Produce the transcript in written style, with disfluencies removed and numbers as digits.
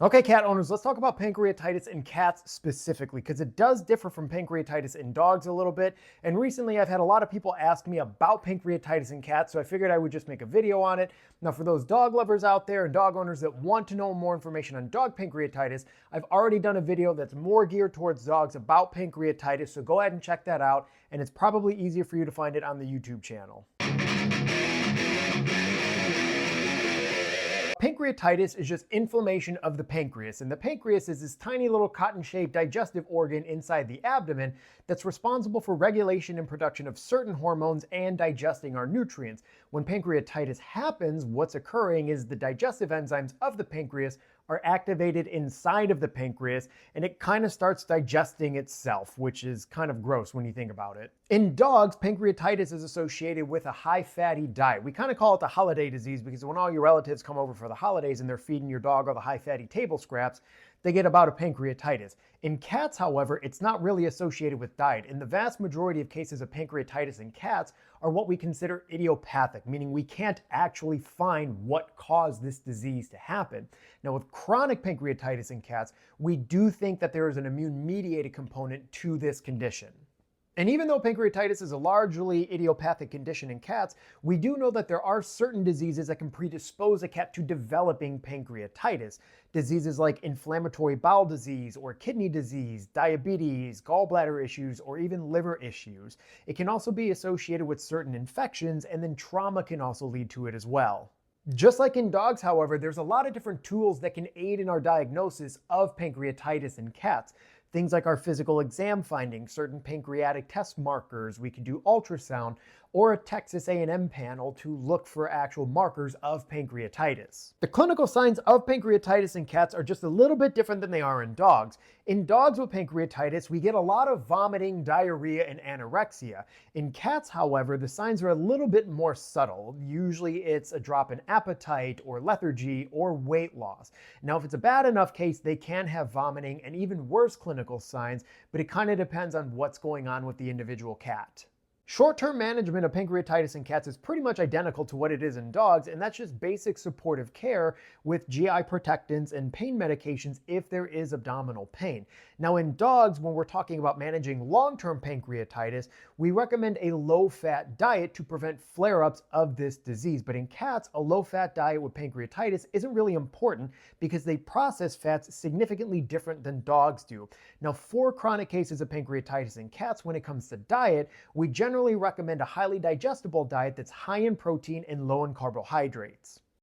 Okay, cat owners, let's talk about pancreatitis in cats specifically, because it does differ from pancreatitis in dogs a little bit. And recently I've had a lot of people ask me about pancreatitis in cats, so I figured I would just make a video on it. Now, for those dog lovers out there and dog owners that want to know more information on dog pancreatitis, I've already done a video that's more geared towards dogs about pancreatitis, so go ahead and check that out. And it's probably easier for you to find it on the YouTube channel. Pancreatitis is just inflammation of the pancreas, and the pancreas is this tiny little cotton-shaped digestive organ inside the abdomen that's responsible for regulation and production of certain hormones and digesting our nutrients. When pancreatitis happens, what's occurring is the digestive enzymes of the pancreas are activated inside of the pancreas, and it kind of starts digesting itself, which is kind of gross when you think about it. In dogs, pancreatitis is associated with a high fatty diet. We kind of call it the holiday disease because when all your relatives come over for the holidays and they're feeding your dog all the high fatty table scraps, they get about a pancreatitis. In cats, however, it's not really associated with diet. And the vast majority of cases of pancreatitis in cats are what we consider idiopathic, meaning we can't actually find what caused this disease to happen. Now, with chronic pancreatitis in cats, we do think that there is an immune-mediated component to this condition. And even though pancreatitis is a largely idiopathic condition in cats, we do know that there are certain diseases that can predispose a cat to developing pancreatitis. Diseases like inflammatory bowel disease or kidney disease, diabetes, gallbladder issues, or even liver issues. It can also be associated with certain infections, and then trauma can also lead to it as well. Just like in dogs, however, there's a lot of different tools that can aid in our diagnosis of pancreatitis in cats. Things like our physical exam findings, certain pancreatic test markers, we can do ultrasound, or a Texas A&M panel to look for actual markers of pancreatitis. The clinical signs of pancreatitis in cats are just a little bit different than they are in dogs. In dogs with pancreatitis, we get a lot of vomiting, diarrhea, and anorexia. In cats, however, the signs are a little bit more subtle. Usually it's a drop in appetite or lethargy or weight loss. Now, if it's a bad enough case, they can have vomiting and even worse clinical signs, but it kind of depends on what's going on with the individual cat. Short-term management of pancreatitis in cats is pretty much identical to what it is in dogs, and that's just basic supportive care with GI protectants and pain medications if there is abdominal pain. Now, in dogs, when we're talking about managing long-term pancreatitis, we recommend a low-fat diet to prevent flare-ups of this disease. But in cats, a low-fat diet with pancreatitis isn't really important because they process fats significantly different than dogs do. Now, for chronic cases of pancreatitis in cats, when it comes to diet, we generally recommend a highly digestible diet that's high in protein and low in carbohydrates.